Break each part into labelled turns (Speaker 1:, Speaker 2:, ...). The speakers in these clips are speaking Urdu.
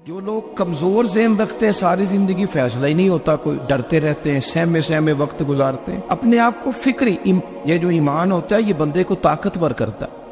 Speaker 1: جو لوگ کمزور ذہن رکھتے ہیں ساری زندگی فیصلہ ہی نہیں ہوتا کوئی، ڈرتے رہتے ہیں، سہمے سہمے وقت گزارتے ہیں اپنے آپ کو فکری یہ جو ایمان ہوتا ہے یہ بندے کو طاقتور کرتا ہے،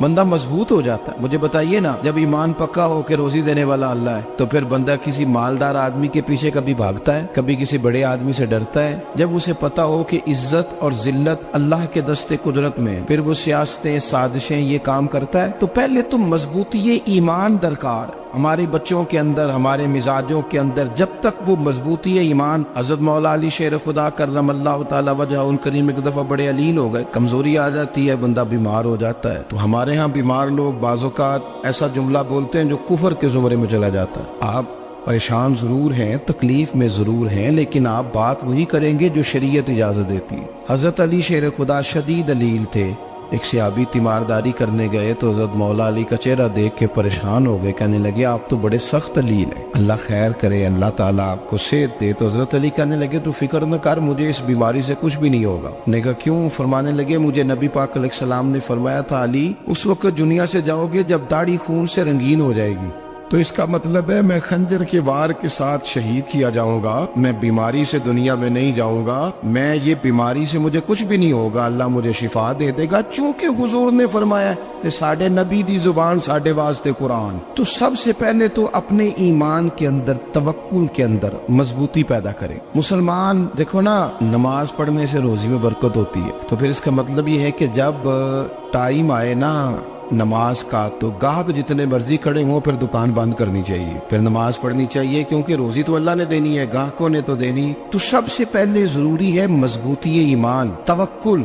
Speaker 1: بندہ مضبوط ہو جاتا ہے۔ مجھے بتائیے نا، جب ایمان پکا ہو کہ روزی دینے والا اللہ ہے تو پھر بندہ کسی مالدار آدمی کے پیچھے کبھی بھاگتا ہے، کبھی کسی بڑے آدمی سے ڈرتا ہے؟ جب اسے پتا ہو کہ عزت اور ذلت اللہ کے دست قدرت میں، پھر وہ سیاستیں، سازشیں یہ کام کرتا ہے۔ تو پہلے تو مضبوطی ایمان درکار ہمارے بچوں کے اندر، ہمارے مزاجوں کے اندر، جب تک وہ مضبوطی ایمان۔ حضرت مولا علی شیر خدا کرم اللہ تعالی وجہ ان کریم ایک دفعہ بڑے علیل ہو گئے، کمزوری آ جاتی ہے، بندہ بیمار ہو جاتا ہے۔ تو ہمارے ہاں بیمار لوگ بعض اوقات ایسا جملہ بولتے ہیں جو کفر کے زمرے میں چلا جاتا ہے۔ آپ پریشان ضرور ہیں، تکلیف میں ضرور ہیں، لیکن آپ بات وہی کریں گے جو شریعت اجازت دیتی ہے۔ حضرت علی شیر خدا شدید علیل تھے، ایک صحابی تیمارداری کرنے گئے تو حضرت مولا علی کا چہرہ دیکھ کے پریشان ہو گئے، کہنے لگے آپ تو بڑے سخت علیل ہیں، اللہ خیر کرے، اللہ تعالیٰ آپ کو صحت دے۔ تو حضرت علی کہنے لگے تو فکر نہ کر، مجھے اس بیماری سے کچھ بھی نہیں ہوگا۔ نے کہا کیوں؟ فرمانے لگے مجھے نبی پاک علیہ السلام نے فرمایا تھا علی اس وقت دنیا سے جاؤ گے جب داڑھی خون سے رنگین ہو جائے گی، تو اس کا مطلب ہے میں خنجر کے وار کے ساتھ شہید کیا جاؤں گا، میں بیماری سے دنیا میں نہیں جاؤں گا، میں یہ بیماری سے مجھے کچھ بھی نہیں ہوگا، اللہ مجھے شفا دے دے گا، چونکہ حضور نے فرمایا کہ ساڈے نبی دی زبان ساڈے واسطے قرآن۔ تو سب سے پہلے تو اپنے ایمان کے اندر، توکل کے اندر مضبوطی پیدا کریں۔ مسلمان دیکھو نا، نماز پڑھنے سے روزی میں برکت ہوتی ہے، تو پھر اس کا مطلب یہ ہے کہ جب ٹائم آئے نا نماز کا تو گاہک جتنے مرضی کھڑے ہوں پھر دکان بند کرنی چاہیے، پھر نماز پڑھنی چاہیے، کیونکہ روزی تو اللہ نے دینی ہے، گاہکوں نے تو دینی۔ تو سب سے پہلے ضروری ہے مضبوطی ایمان، توکل،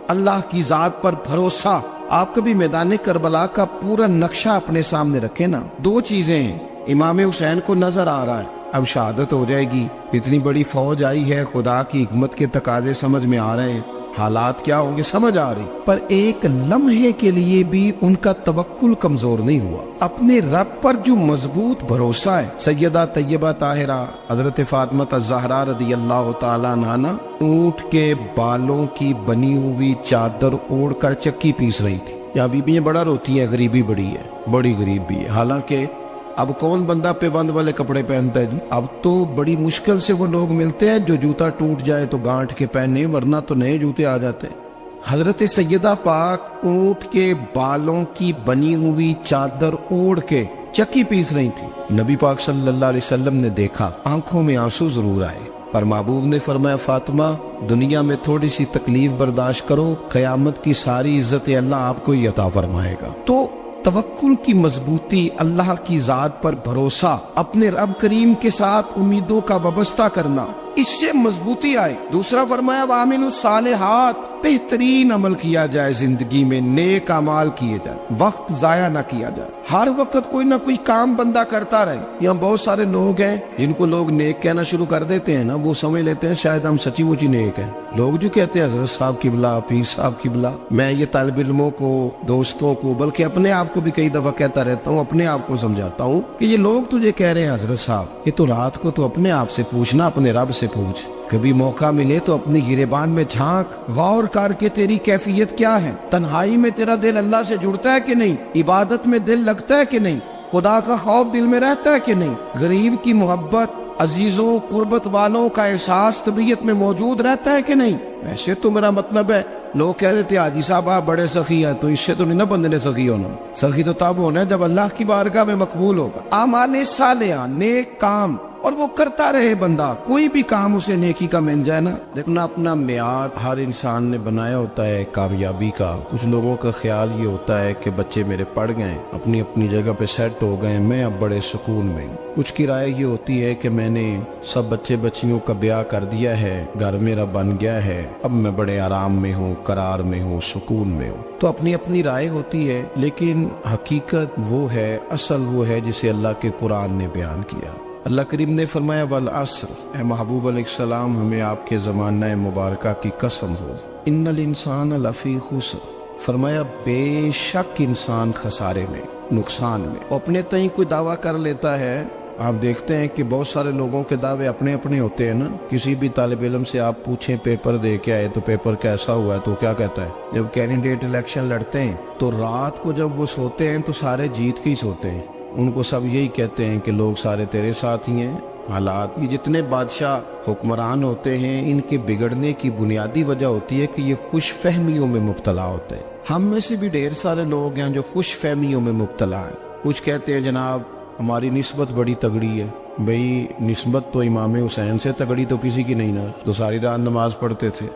Speaker 1: اللہ کی ذات پر بھروسہ۔ آپ کبھی میدان کربلا کا پورا نقشہ اپنے سامنے رکھیں نا، دو چیزیں ہیں، امام حسین کو نظر آ رہا ہے اب شہادت ہو جائے گی، اتنی بڑی فوج آئی ہے، خدا کی حکمت کے تقاضے سمجھ میں آ رہے ہیں، حالات کیا ہوں گے سمجھ آ رہی، پر ایک لمحے کے لیے بھی ان کا توکل کمزور نہیں ہوا۔ اپنے رب پر جو مضبوط بھروسہ ہے، سیدہ طیبہ طاہرہ حضرت فاطمہ الزہرا رضی اللہ تعالیٰ عنہا اونٹ کے بالوں کی بنی ہوئی چادر اوڑھ کر چکی پیس رہی تھی۔ یہاں بیویاں بڑا روتی ہیں، غریبی بڑی ہے، بڑی غریب بھی ہے، حالانکہ اب کون بندہ پیبند والے کپڑے پہنتا ہے جی؟ اب تو بڑی مشکل سے وہ لوگ ملتے ہیں جو جوتا ٹوٹ جائے تو گانٹھ کے پہنے، ورنہ تو نئے جوتے آ جاتے ہیں۔ حضرت سیدہ پاک اونٹ کے بالوں کی بنی ہوئی چادر اوڑھ کے چکی پیس رہی تھی۔ نبی پاک صلی اللہ علیہ وسلم نے دیکھا، آنکھوں میں آنسو ضرور آئے، پر محبوب نے فرمایا فاطمہ دنیا میں تھوڑی سی تکلیف برداشت کرو، قیامت کی ساری عزت اللہ آپ کو ہی عطا فرمائے گا۔ تو توکل کی مضبوطی، اللہ کی ذات پر بھروسہ، اپنے رب کریم کے ساتھ امیدوں کا وابستہ کرنا، اس سے مضبوطی آئے۔ دوسرا فرمایا وَعَمِلُوا الصَّالِحَاتِ، بہترین عمل کیا جائے زندگی میں، نیک اعمال کیے جائے، وقت ضائع نہ کیا جائے، ہر وقت کوئی نہ کوئی کام بندہ کرتا رہے۔ یہاں بہت سارے لوگ ہیں جن کو لوگ نیک کہنا شروع کر دیتے ہیں نا، وہ سمجھ لیتے ہیں شاید ہم سچی مچی نیک ہیں۔ لوگ جو کہتے ہیں حضرت صاحب کی بلا، پیر صاحب کی بلا، میں یہ طالب علموں کو، دوستوں کو، بلکہ اپنے آپ کو بھی کئی دفعہ کہتا رہتا ہوں، اپنے آپ کو سمجھاتا ہوں کہ یہ لوگ تجھے کہہ رہے ہیں حضرت صاحب، یہ تو رات کو تو اپنے آپ سے پوچھنا، اپنے رب سے پوچھ، کبھی موقع ملے تو اپنی گریبان میں جھانک، غور کر کے تیری کیفیت کیا ہے، تنہائی میں تیرا دل اللہ سے جڑتا ہے کہ نہیں، عبادت میں دل لگتا ہے کہ نہیں، خدا کا خوف دل میں رہتا ہے کہ نہیں، غریب کی محبت، عزیزوں قربت والوں کا احساس طبیعت میں موجود رہتا ہے کہ نہیں۔ ویسے تو میرا مطلب ہے، لوگ کہہ دیتے حاجی صاحب آپ بڑے سخی ہیں، تو اس سے تو نہیں نا بندے نے سخی ہونا، سخی تو تب ہونا ہے جب اللہ کی بارگاہ میں مقبول ہوگا۔ اعمال صالحہ، نیک کام، اور وہ کرتا رہے بندہ، کوئی بھی کام اسے نیکی کا مل جائے نا۔ دیکھنا اپنا معیار ہر انسان نے بنایا ہوتا ہے کامیابی کا۔ کچھ لوگوں کا خیال یہ ہوتا ہے کہ بچے میرے پڑھ گئے، اپنی اپنی جگہ پہ سیٹ ہو گئے، میں اب بڑے سکون میں ہوں۔ کچھ کی رائے یہ ہوتی ہے کہ میں نے سب بچے بچیوں کا بیاہ کر دیا ہے، گھر میرا بن گیا ہے، اب میں بڑے آرام میں ہوں، قرار میں ہوں، سکون میں ہوں۔ تو اپنی اپنی رائے ہوتی ہے، لیکن حقیقت وہ ہے، اصل وہ ہے جسے اللہ کے قرآن نے بیان کیا۔ اللہ کریم نے فرمایا والعصر، اے محبوب علیہ السلام ہمیں آپ کے زمانہ مبارکہ کی قسم ہو، ان الانسان لفی خسر، فرمایا بے شک انسان خسارے میں، نقصان میں۔ اپنے تئیں کوئی دعویٰ کر لیتا ہے، آپ دیکھتے ہیں کہ بہت سارے لوگوں کے دعوے اپنے اپنے ہوتے ہیں نا۔ کسی بھی طالب علم سے آپ پوچھیں پیپر دے کے آئے تو پیپر کیسا ہوا ہے، تو کیا کہتا ہے؟ جب کینڈیڈیٹ الیکشن لڑتے ہیں تو رات کو جب وہ سوتے ہیں تو سارے جیت کے ہی سوتے ہیں، ان کو سب یہی کہتے ہیں کہ لوگ سارے تیرے ساتھ ہی ہیں. حالات یہ جتنے بادشاہ حکمران ہوتے ہیں ان کے بگڑنے کی بنیادی وجہ ہوتی ہے کہ یہ خوش فہمیوں میں مبتلا ہوتے ہیں. ہم میں سے بھی ڈھیر سارے لوگ ہیں جو خوش فہمیوں میں مبتلا ہیں. کچھ کہتے ہیں جناب ہماری نسبت بڑی تگڑی ہے. بھئی نسبت تو امام حسین سے تگڑی تو کسی کی نہیں نا. تو ساری رات نماز پڑھتے تھے,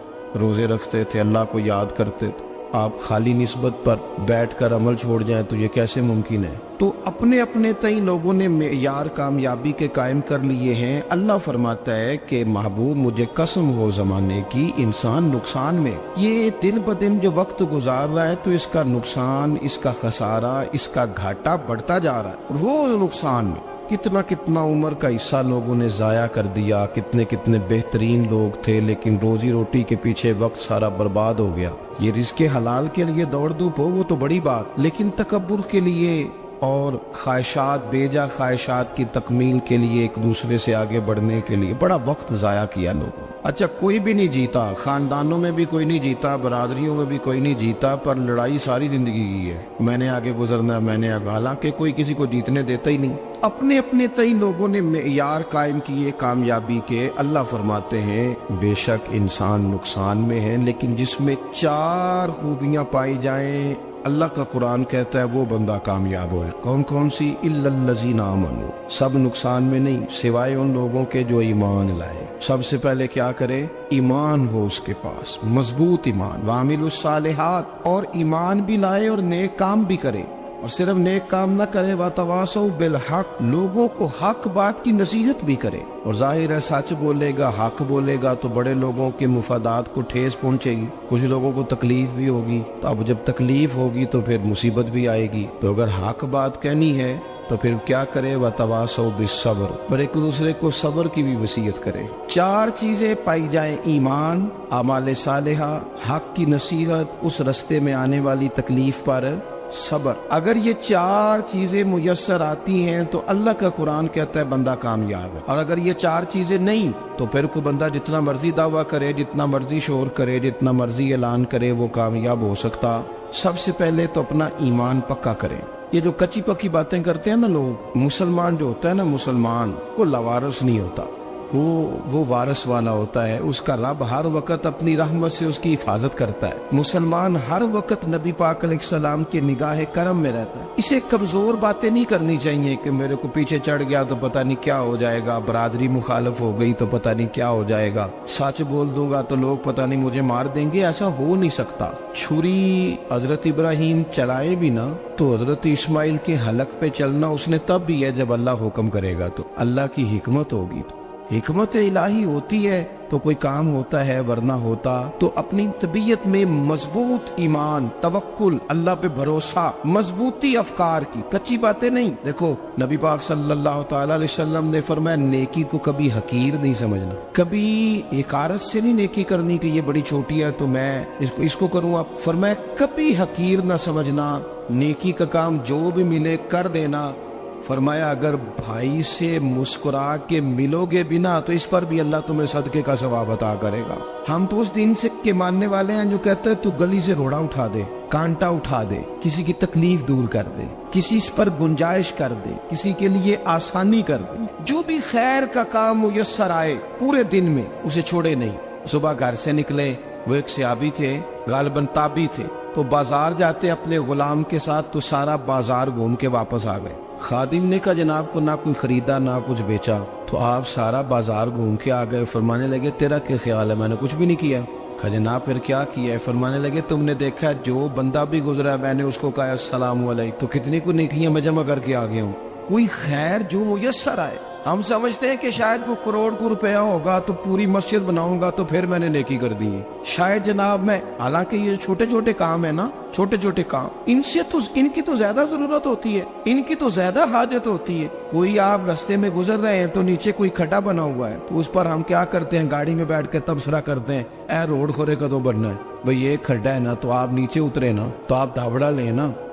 Speaker 1: روزے رکھتے تھے, اللہ کو یاد کرتے تھے. آپ خالی نسبت پر بیٹھ کر عمل چھوڑ جائیں تو یہ کیسے ممکن ہے؟ تو اپنے اپنے تئیں لوگوں نے معیار کامیابی کے قائم کر لیے ہیں. اللہ فرماتا ہے کہ محبوب مجھے قسم ہو زمانے کی, انسان نقصان میں, یہ دن بدن جو وقت گزار رہا ہے تو اس کا نقصان, اس کا خسارہ, اس کا گھاٹا بڑھتا جا رہا ہے روز نقصان میں. کتنا کتنا عمر کا حصہ لوگوں نے ضائع کر دیا, کتنے کتنے بہترین لوگ تھے لیکن روزی روٹی کے پیچھے وقت سارا برباد ہو گیا. یہ رزق حلال کے لیے دوڑ دھوپ ہو وہ تو بڑی بات, لیکن تکبر کے لیے اور خواہشات, بیجا خواہشات کی تکمیل کے لیے, ایک دوسرے سے آگے بڑھنے کے لیے بڑا وقت ضائع کیا لوگوں. اچھا کوئی بھی نہیں جیتا, خاندانوں میں بھی کوئی نہیں جیتا, برادریوں میں بھی کوئی نہیں جیتا, پر لڑائی ساری زندگی کی ہے. میں نے آگے گزرنا, میں نے آگے, حالانکہ کوئی کسی کو جیتنے دیتا ہی نہیں. اپنے اپنے تئیں لوگوں نے معیار قائم کیے کامیابی کے. اللہ فرماتے ہیں بے شک انسان نقصان میں ہے, لیکن جس میں 4 خوبیاں پائی جائیں اللہ کا قرآن کہتا ہے وہ بندہ کامیاب ہوئے. کون کون سی؟ الا الذین آمنوا, سب نقصان میں نہیں سوائے ان لوگوں کے جو ایمان لائے. سب سے پہلے کیا کرے؟ ایمان ہو اس کے پاس, مضبوط ایمان. وعملوا الصالحات, اور ایمان بھی لائے اور نیک کام بھی کرے. اور صرف نیک کام نہ کرے, وَتَوَاصَوْا بِالْحَقِّ, لوگوں کو حق بات کی نصیحت بھی کرے. اور ظاہر ہے سچ بولے گا, حق بولے گا تو بڑے لوگوں کے مفادات کو ٹھیس پہنچے گی, کچھ لوگوں کو تکلیف بھی ہوگی. تو اب جب تکلیف ہوگی تو پھر مصیبت بھی آئے گی. تو اگر حق بات کہنی ہے تو پھر کیا کرے؟ وَتَوَاصَوْا بِالصَّبْرِ, اور ایک دوسرے کو صبر کی بھی وصیت کرے. 4 چیزیں پائی جائیں, ایمان, اعمال صالحہ, حق کی نصیحت, اس رستے میں آنے والی تکلیف پر صبر. اگر یہ 4 چیزیں میسر آتی ہیں تو اللہ کا قرآن کہتا ہے بندہ کامیاب ہے. اور اگر یہ 4 چیزیں نہیں تو پھر کوئی بندہ جتنا مرضی دعویٰ کرے, جتنا مرضی شور کرے, جتنا مرضی اعلان کرے, وہ کامیاب ہو سکتا. سب سے پہلے تو اپنا ایمان پکا کرے. یہ جو کچی پکی باتیں کرتے ہیں نا لوگ, مسلمان جو ہوتا ہے نا, مسلمان وہ لاوارث نہیں ہوتا, وہ وارث والا ہوتا ہے. اس کا رب ہر وقت اپنی رحمت سے اس کی حفاظت کرتا ہے. مسلمان ہر وقت نبی پاک علیہ السلام کے نگاہ کرم میں رہتا ہے. اسے کمزور باتیں نہیں کرنی چاہیے کہ میرے کو پیچھے چڑھ گیا تو پتہ نہیں کیا ہو جائے گا, برادری مخالف ہو گئی تو پتہ نہیں کیا ہو جائے گا, سچ بول دوں گا تو لوگ پتہ نہیں مجھے مار دیں گے. ایسا ہو نہیں سکتا. چھری حضرت ابراہیم چلائے بھی نا تو حضرت اسماعیل کے حلق پہ چلنا اس نے تب بھی ہے جب اللہ حکم کرے گا. تو اللہ کی حکمت ہوگی, حکمت الہی ہوتی ہے تو کوئی کام ہوتا ہے, ورنہ ہوتا. تو اپنی طبیعت میں مضبوط ایمان, توکل, اللہ پہ بھروسہ, مضبوطی افکار کی, کچی باتیں نہیں. دیکھو نبی پاک صلی اللہ تعالی علیہ وسلم نے فرمایا نیکی کو کبھی حقیر نہیں سمجھنا, کبھی حقارت سے نہیں نیکی کرنی کہ یہ بڑی چھوٹی ہے تو میں اس کو کروں. اب فرمایا کبھی حقیر نہ سمجھنا, نیکی کا کام جو بھی ملے کر دینا. فرمایا اگر بھائی سے مسکرا کے ملو گے بنا تو اس پر بھی اللہ تمہیں صدقے کا ثواب عطا کرے گا. ہم تو اس دین سے کے ماننے والے ہیں جو کہتے ہیں تو گلی سے روڑا اٹھا دے, کانٹا اٹھا دے, کسی کی تکلیف دور کر دے, کسی اس پر گنجائش کر دے, کسی کے لیے آسانی کر دے. جو بھی خیر کا کام میسر آئے پورے دن میں اسے چھوڑے نہیں. صبح گھر سے نکلے, وہ ایک صحابی تھے, غالباً تابعی تھے, تو بازار جاتے اپنے غلام کے ساتھ تو سارا بازار گھوم کے واپس آ گئے. خادم نے کہا جناب کو نہ کوئی خریدا نہ کچھ بیچا. تو آپ سارا بازار گھوم کے آ گئے. فرمانے لگے تیرا کیا خیال ہے؟ میں نے کچھ بھی نہیں کیا. کہا جناب پھر کیا کیا ہے؟ فرمانے لگے تم نے دیکھا جو بندہ بھی گزرا میں نے اس کو کہا السلام علیکم, تو کتنی کو نیکیاں میں جمع کر کے آ گیا ہوں. کوئی خیر جو میسر آئے. ہم سمجھتے ہیں کہ شاید کو کروڑ کو روپیہ ہوگا تو پوری مسجد بناؤں گا تو پھر میں نے نیکی کر دی ہے. شاید جناب میں, حالانکہ یہ چھوٹے چھوٹے کام ہے نا, چھوٹے چھوٹے کام, ان کی تو زیادہ ضرورت ہوتی ہے, ان کی تو زیادہ حاجت ہوتی ہے. کوئی آپ رستے میں گزر رہے ہیں تو نیچے کوئی کھڈا بنا ہوا ہے تو اس پر ہم کیا کرتے ہیں, گاڑی میں بیٹھ کے تبصرہ کرتے ہیں اے روڈ کھورے کدوں بننا ہے. بھئی یہ کھڈا ہے نا تو آپ نیچے اترے نا, تو آپ دھابڑا لیں نا,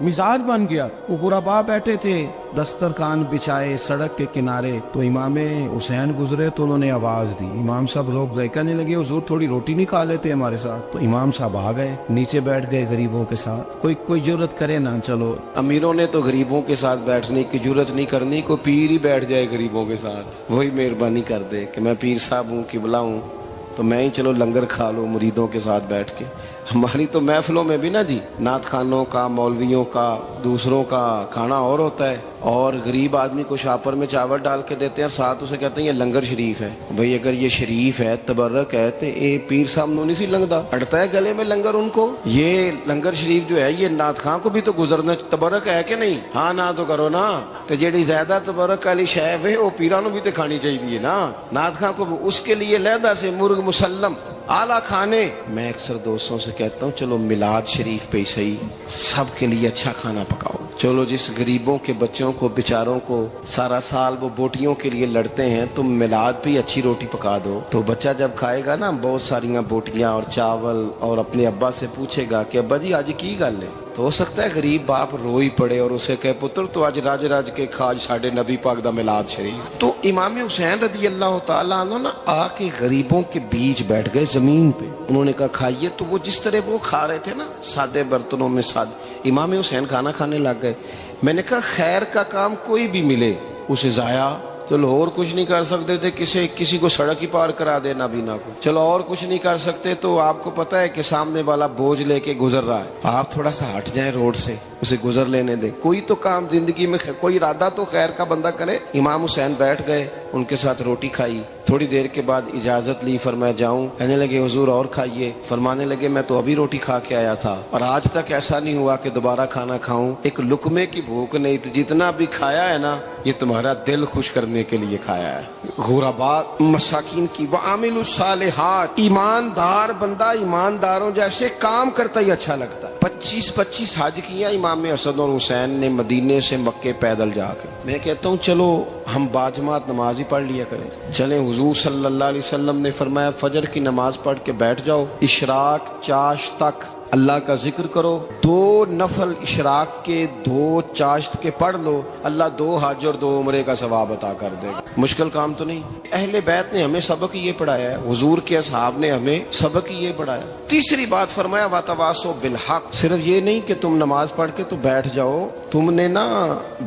Speaker 1: مزاج بن گیا. وہ غربا بیٹھے تھے دسترخوان بچھائے سڑک کے کنارے, تو امام حسین گزرے تو انہوں نے آواز دی. امام صاحب لوگ ذائقہ نہیں لگے, حضور تھوڑی روٹی نہیں کھا لیتے ہمارے ساتھ؟ تو امام صاحب آ گئے, نیچے بیٹھ گئے غریبوں کے ساتھ. کوئی جرت کرے نا, چلو
Speaker 2: امیروں نے تو غریبوں کے ساتھ بیٹھنے کی جرت نہیں کرنی, کوئی پیر ہی بیٹھ جائے غریبوں کے ساتھ, وہی مہربانی کر دے کہ میں پیر صاحب ہوں, قبلہ ہوں, تو میں ہی چلو لنگر کھا لوں مریدوں کے ساتھ بیٹھ کے. ہماری تو محفلوں میں بھی نا جی نعت خانوں کا, مولویوں کا, دوسروں کا کھانا اور ہوتا ہے, اور غریب آدمی کو شاپر میں چاول ڈال کے دیتے ہیں, ساتھ اسے کہتے ہیں یہ لنگر شریف ہے. بھئی اگر یہ شریف ہے, تبرک ہے, تو اے پیر صاحب نو نہیں سی لنگدا, اڑتا ہے گلے میں لنگر ان کو. یہ لنگر شریف جو ہے یہ نعت خان کو بھی تو گزرنا, تبرک ہے کہ نہیں؟ ہاں نہ تو کرو نا, تو جیڑی زیادہ تبرک والی شے ہے وہ پیراں نو بھی تو کھانی چاہیے نا. نعت خان کو اس کے لیے لہدا سے مرغ مسلم اعلیٰ کھانے. میں اکثر دوستوں سے کہتا ہوں چلو میلاد شریف پہ صحیح سب کے لیے اچھا کھانا پکاؤ. چلو جس غریبوں کے بچوں کو بیچاروں کو سارا سال وہ بوٹیوں کے لیے لڑتے ہیں, تم میلاد پہ اچھی روٹی پکا دو, تو بچہ جب کھائے گا نا بہت ساریاں بوٹیاں اور چاول, اور اپنے ابا سے پوچھے گا کہ ابا جی آج کی گل ہے, تو ہو سکتا ہے غریب باپ روئی پڑے اور اسے کہے پتر تو آج راج راج کے کھاج ساڈے نبی پاک دا میلاد شریف. تو امام حسین رضی اللہ تعالیٰ عنہ نا آ کے غریبوں کے بیچ بیٹھ گئے زمین پہ. انہوں نے کہا کھائیے, تو وہ جس طرح وہ کھا رہے تھے نا سادے برتنوں میں امام حسین کھانا کھانے لگ گئے. میں نے کہا خیر کا کام کوئی بھی ملے اسے ضائع, چلو اور کچھ نہیں کر سکتے تھے, کسی کو سڑک ہی پار کرا دے نابینا کو, چلو اور کچھ نہیں کر سکتے, تو آپ کو پتا ہے کہ سامنے والا بوجھ لے کے گزر رہا ہے, آپ تھوڑا سا ہٹ جائیں روڈ سے, اسے گزر لینے دیں. کوئی تو کام زندگی میں کوئی ارادہ تو خیر کا بندہ کرے. امام حسین بیٹھ گئے, ان کے ساتھ روٹی کھائی, تھوڑی دیر کے بعد اجازت لی, فرمایا جاؤں؟ کہنے لگے حضور اور کھائیے. فرمانے لگے میں تو ابھی روٹی کھا کے آیا تھا اور آج تک ایسا نہیں ہوا کہ دوبارہ کھانا کھاؤں, ایک لقمے کی بھوک نہیں تھی, جتنا بھی کھایا ہے نا یہ تمہارا دل خوش کرنے کے لیے کھایا ہے. غربا مساکین کی وعامل الصالحات, ایماندار بندہ ایمانداروں جیسے کام کرتا ہی اچھا لگتا ہے. 25 حج کیا امام حسن اور حسین نے مدینے سے مکے پیدل جا کے. میں کہتا ہوں چلو ہم باجماعت نماز ہی پڑھ لیا کریں. چلیں, حضور صلی اللہ علیہ وسلم نے فرمایا فجر کی نماز پڑھ کے بیٹھ جاؤ, اشراق چاشت تک اللہ کا ذکر کرو, 2 نفل اشراق کے 2 چاشت کے پڑھ لو, اللہ 2 حج اور 2 عمرے کا ثواب عطا کر دے گا. مشکل کام تو نہیں. اہل بیت نے ہمیں سبق یہ پڑھایا ہے, حضور کے اصحاب نے ہمیں سبق یہ پڑھایا. تیسری بات فرمایا وتواصوا بالحق, صرف یہ نہیں کہ تم نماز پڑھ کے تو بیٹھ جاؤ, تم نے نا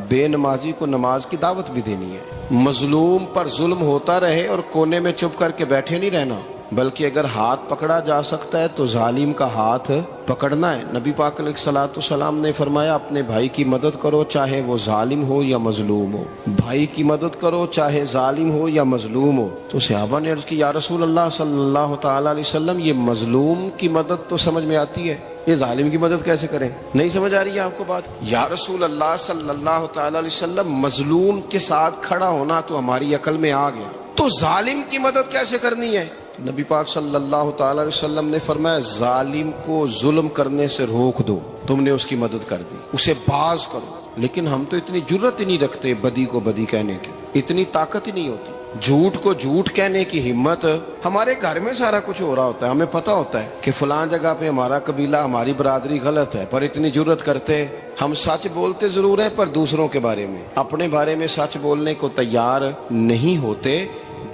Speaker 2: بے نمازی کو نماز کی دعوت بھی دینی ہے. مظلوم پر ظلم ہوتا رہے اور کونے میں چپ کر کے بیٹھے نہیں رہنا, بلکہ اگر ہاتھ پکڑا جا سکتا ہے تو ظالم کا ہاتھ پکڑنا ہے. نبی پاک علیہ الصلوۃ والسلام نے فرمایا اپنے بھائی کی مدد کرو چاہے وہ ظالم ہو یا مظلوم ہو, بھائی کی مدد کرو چاہے ظالم ہو یا مظلوم ہو. تو صحابہ نے عرض کی یا رسول اللہ صلی اللہ تعالی علیہ وسلم یہ مظلوم کی مدد تو سمجھ میں آتی ہے, یہ ظالم کی مدد کیسے کریں؟ نہیں سمجھ آ رہی ہے آپ کو بات؟ یا رسول اللہ صلی اللہ تعالی علیہ وسلم مظلوم کے ساتھ کھڑا ہونا تو ہماری عقل میں آ گیا, تو ظالم کی مدد کیسے کرنی ہے؟ نبی پاک صلی اللہ تعالی علیہ وسلم نے فرمایا ظالم کو ظلم کرنے سے روک دو, تم نے اس کی مدد کر دی, اسے باز کرو. لیکن ہم تو اتنی جرت ہی نہیں رکھتے بدی کو بدی کہنے کی, اتنی طاقت ہی نہیں ہوتی. جھوٹ کو جھوٹ کہنے کی ہمت, ہمارے گھر میں سارا کچھ ہو رہا ہوتا ہے, ہمیں پتا ہوتا ہے کہ فلان جگہ پہ ہمارا قبیلہ ہماری برادری غلط ہے, پر اتنی جرت کرتے. ہم سچ بولتے ضرور ہیں پر دوسروں کے بارے میں, اپنے بارے میں سچ بولنے کو تیار نہیں ہوتے.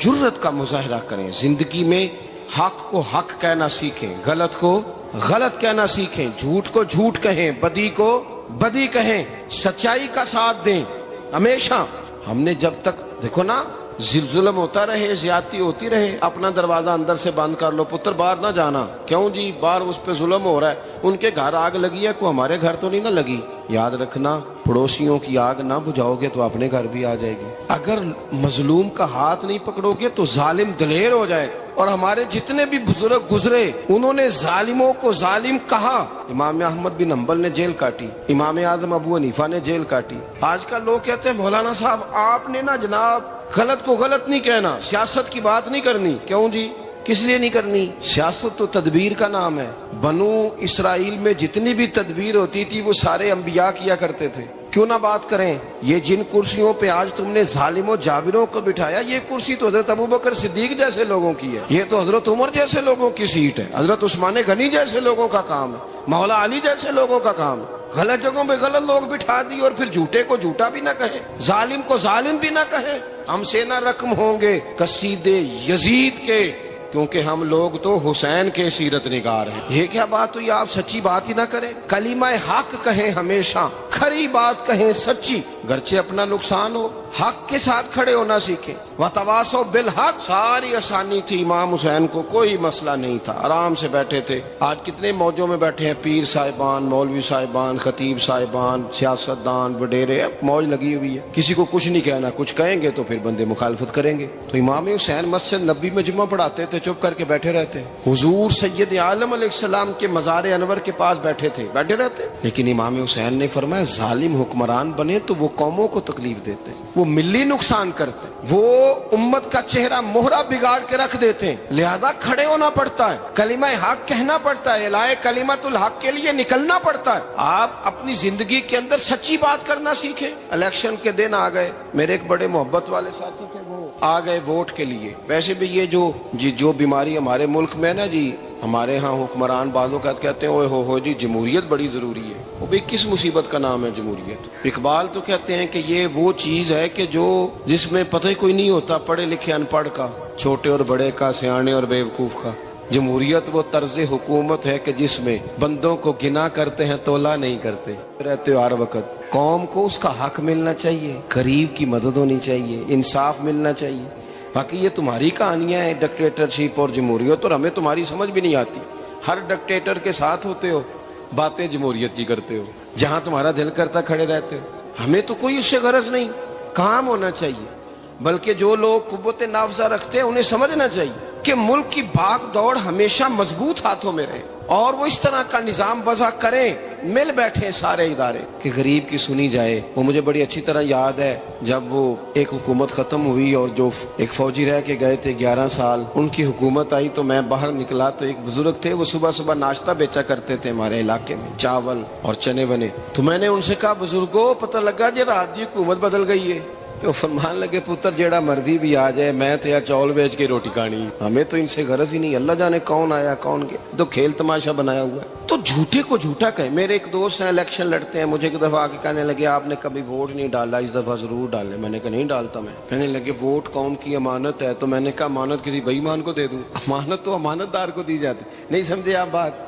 Speaker 2: جرت کا مظاہرہ کریں, زندگی میں حق کو حق کہنا سیکھیں, غلط کو غلط کہنا سیکھیں, جھوٹ کو جھوٹ کہیں, بدی کو بدی کہیں, سچائی کا ساتھ دیں ہمیشہ. ہم نے جب تک دیکھو نا ظلم ہوتا رہے, زیادتی ہوتی رہے, اپنا دروازہ اندر سے بند کر لو, پتر باہر نہ جانا. کیوں جی؟ باہر اس پہ ظلم ہو رہا ہے, ان کے گھر آگ لگی ہے, کوئی ہمارے گھر تو نہیں نہ لگی. یاد رکھنا پڑوسیوں کی آگ نہ بجھاؤ گے تو اپنے گھر بھی آ جائے گی. اگر مظلوم کا ہاتھ نہیں پکڑو گے تو ظالم دلیر ہو جائے. اور ہمارے جتنے بھی بزرگ گزرے انہوں نے ظالموں کو ظالم کہا. امام احمد بن حنبل نے جیل کاٹی, امام اعظم ابو حنیفہ نے جیل کاٹی. آج کل لوگ کہتے ہیں مولانا صاحب آپ نے نا جناب غلط کو غلط نہیں کہنا, سیاست کی بات نہیں کرنی. کیوں جی؟ کس لیے نہیں کرنی؟ سیاست تو تدبیر کا نام ہے. بنو اسرائیل میں جتنی بھی تدبیر ہوتی تھی وہ سارے انبیاء کیا کرتے تھے. کیوں نہ بات کریں؟ یہ جن کرسیوں پہ آج تم نے ظالموں جابروں کو بٹھایا, یہ کرسی تو حضرت ابوبکر صدیق جیسے لوگوں کی ہے, یہ تو حضرت عمر جیسے لوگوں کی سیٹ ہے, حضرت عثمان غنی جیسے لوگوں کا کام ہے, مولا علی جیسے لوگوں کا کام ہے. غلط جگہوں پہ غلط لوگ بٹھا دی اور پھر جھوٹے کو جھوٹا بھی نہ کہے، ظالم کو ظالم بھی نہ کہے۔ ہم سے نہ رقم ہوں گے قصیدے یزید کے، کیونکہ ہم لوگ تو حسین کے سیرت نگار ہیں۔ یہ کیا بات ہوئی، آپ سچی بات ہی نہ کریں، کلمہ حق کہیں، ہمیشہ کھری بات کہیں، سچی، گرچہ اپنا نقصان ہو، حق کے ساتھ کھڑے ہونا سیکھیں۔ وتواصوا بالحق، ساری آسانی تھی، امام حسین کو کوئی مسئلہ نہیں تھا، آرام سے بیٹھے تھے۔ آج کتنے موجوں میں بیٹھے ہیں، پیر صاحبان، مولوی صاحبان، خطیب صاحبان، سیاستدان، وڈیرے، موج لگی ہوئی ہے، کسی کو کچھ نہیں کہنا، کچھ کہیں گے تو پھر بندے مخالفت کریں گے۔ تو امام حسین مسجد نبی میں جمعہ پڑھاتے تھے، چپ کر کے بیٹھے رہتے، حضور سید عالم علیہ السلام کے مزار انور کے پاس بیٹھے تھے، بیٹھے رہتے۔ لیکن امام حسین نے فرمایا ظالم حکمران بنے تو وہ قوموں کو تکلیف دیتے ہیں، وہ ملی نقصان کرتے ہیں، وہ امت کا چہرہ مہرہ بگاڑ کے رکھ دیتے ہیں، لہذا کھڑے ہونا پڑتا ہے، کلمہ حق کہنا پڑتا ہے، الہی کلمت الحق کے لیے نکلنا پڑتا ہے۔ آپ اپنی زندگی کے اندر سچی بات کرنا سیکھیں۔ الیکشن کے دن آ گئے، میرے ایک بڑے محبت والے ساتھی تھے، وہ آ گئے ووٹ کے لیے۔ ویسے بھی یہ جو بیماری ہمارے ملک میں نا جی، ہمارے ہاں حکمران بعضوں کا کہتے ہیں اوے ہو جی جمہوریت بڑی ضروری ہے۔ وہ بھی کس مصیبت کا نام ہے جمہوریت؟ اقبال تو کہتے ہیں کہ یہ وہ چیز ہے کہ جس میں پتہ ہی کوئی نہیں ہوتا، پڑھے لکھے ان پڑھ کا، چھوٹے اور بڑے کا، سیانے اور بیوقوف کا۔ جمہوریت وہ طرز حکومت ہے کہ جس میں بندوں کو گنا کرتے ہیں، تولا نہیں کرتے رہتے ہو ہر وقت۔ قوم کو اس کا حق ملنا چاہیے، غریب کی مدد ہونی چاہیے، انصاف ملنا چاہیے۔ باقی یہ تمہاری کہانیاں ہیں ڈکٹیٹرشپ اور جمہوریت، اور ہمیں تمہاری سمجھ بھی نہیں آتی۔ ہر ڈکٹیٹر کے ساتھ ہوتے ہو، باتیں جمہوریت کی کرتے ہو، جہاں تمہارا دل کرتا کھڑے رہتے ہو۔ ہمیں تو کوئی اس سے غرض نہیں، کام ہونا چاہیے، بلکہ جو لوگ قوت نافذہ رکھتے ہیں انہیں سمجھنا چاہیے کہ ملک کی بھاگ دوڑ ہمیشہ مضبوط ہاتھوں میں رہے، اور وہ اس طرح کا نظام وضع کریں، مل بیٹھے سارے ادارے کہ غریب کی سنی جائے۔ وہ مجھے بڑی اچھی طرح یاد ہے جب وہ ایک حکومت ختم ہوئی اور جو ایک فوجی رہ کے گئے تھے 11 سال، ان کی حکومت آئی تو میں باہر نکلا تو ایک بزرگ تھے، وہ صبح صبح ناشتہ بیچا کرتے تھے ہمارے علاقے میں، چاول اور چنے بنے۔ تو میں نے ان سے کہا بزرگوں پتہ لگا جی رات دی حکومت بدل گئی ہے؟ تو فرمان لگے پتر جیڑا مرضی بھی آ جائے، میں تھے چاول بیچ کے روٹی کھانی، ہمیں تو ان سے غرض ہی نہیں، اللہ جانے کون آیا کون گیا، تو کھیل تماشا بنایا ہوا ہے۔ تو جھوٹے کو جھوٹا کہیں۔ میرے ایک دوست ہیں الیکشن لڑتے ہیں، مجھے ایک دفعہ آ کے کہنے لگے آپ نے کبھی ووٹ نہیں ڈالا، اس دفعہ ضرور ڈالیں۔ میں نے کہا نہیں ڈالتا میں۔ کہنے لگے ووٹ قوم کی امانت ہے، تو میں نے کہا امانت کسی بے ایمان کو دے دوں؟ امانت تو امانت دار کو دی جاتی۔ نہیں سمجھے آپ بات؟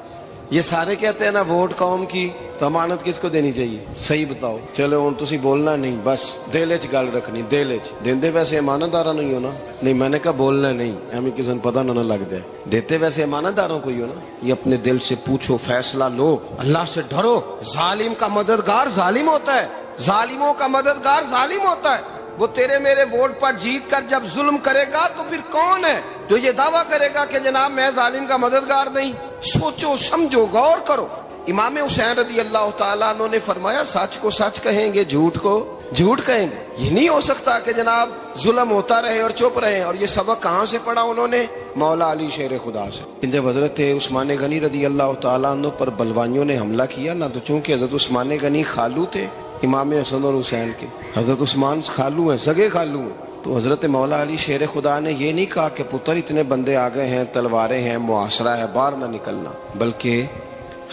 Speaker 2: یہ سارے کہتے ہیں نا ووٹ قوم کی، تو امانت کس کو دینی چاہیے؟ صحیح بتاؤ۔ چلو ہوں تسی بولنا نہیں، بس دل وچ گل رکھنی، دل وچ دیندے ویسے امانت دارا نہیں ہونا۔ نہیں میں نے کہا بولنا نہیں، ہمیں کسی نے پتہ نہ لگ جائے، دیتے ویسے امانت داروں کو ہی ہو نا۔ یہ اپنے دل سے پوچھو، فیصلہ لو، اللہ سے ڈرو۔ ظالم کا مددگار ظالم ہوتا ہے، ظالموں کا مددگار ظالم ہوتا ہے۔ وہ تیرے میرے ووٹ پر جیت کر جب ظلم کرے گا تو پھر کون ہے جو یہ دعویٰ کرے گا کہ جناب میں ظالم کا مددگار نہیں؟ سوچو سمجھو، غور کرو۔ امام حسین رضی اللہ تعالیٰ عنہ نے فرمایا سچ کو سچ کہیں گے، جھوٹ کو جھوٹ کہیں گے۔ یہ نہیں ہو سکتا کہ جناب ظلم ہوتا رہے اور چپ رہے۔ اور یہ سبق کہاں سے پڑھا انہوں نے؟ مولا علی شیر خدا سے۔ جب حضرت عثمان غنی رضی اللہ تعالیٰ عنہ پر بلوائیوں نے حملہ کیا نا، تو چونکہ حضرت عثمان غنی خالو تھے امام حسن اور حسین کے، حضرت عثمان خالو ہیں، سگے خالو ہیں، تو حضرت مولا علی شیر خدا نے یہ نہیں کہا کہ پتر اتنے بندے آ گئے ہیں، تلواریں ہیں، محاصرہ ہے، باہر نہ نکلنا، بلکہ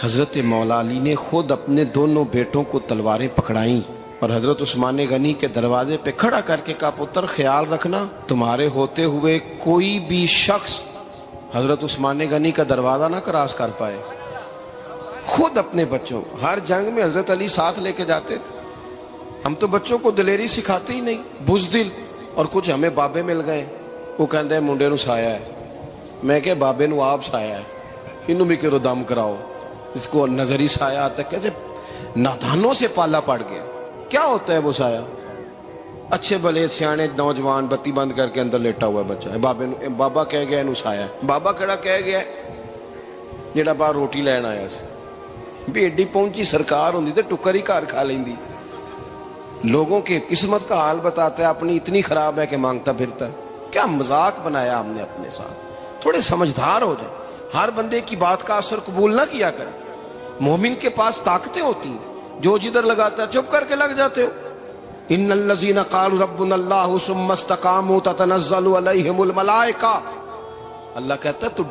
Speaker 2: حضرت مولا علی نے خود اپنے دونوں بیٹوں کو تلواریں پکڑائیں اور حضرت عثمان غنی کے دروازے پہ کھڑا کر کے کہا پتر خیال رکھنا تمہارے ہوتے ہوئے کوئی بھی شخص حضرت عثمان غنی کا دروازہ نہ کراس کر پائے۔ خود اپنے بچوں، ہر جنگ میں حضرت علی ساتھ لے کے جاتے تھے۔ ہم تو بچوں کو دلیری سکھاتے ہی نہیں، بزدل۔ اور کچھ ہمیں بابے مل گئے، وہ کہتے ہیں منڈے نو سایا ہے، میں کہ بابے نو آپ سایا ہے، انہوں بھی کرو دم کراؤ، اس کو نظری سایہ آتا ہے۔ کیسے نادانوں سے پالا پڑ گیا۔ کیا ہوتا ہے وہ سایہ؟ اچھے بھلے سیانے نوجوان بتی بند کر کے اندر لیٹا ہوا ہے بچہ، بابا کہہ گیا انہوں سایا ہے۔ بابا کہڑا کہہ گیا جڑا باہر روٹی لین آیا سی، بھی ایڈی پہنچی سرکار ہوندی تے ٹکر ہی گھر کھا لیندی۔ لوگوں کے قسمت کا حال بتاتا ہے، اپنی اتنی خراب ہے کہ مانگتا پھرتا ہے۔ کیا مذاق بنایا ہم نے اپنے ساتھ۔ تھوڑے سمجھدار ہو جائیں، ہر بندے کی بات کا اثر قبول نہ کیا کریں۔ مومن کے پاس طاقتیں ہوتی ہیں، جو جدھر لگاتا ہے چپ کر کے لگ جاتے ہو۔ ان الذین قالوا ربنا اللہ ثم استقاموا تتنزل علیہم الملائکہ، اللہ کہتا ہے تو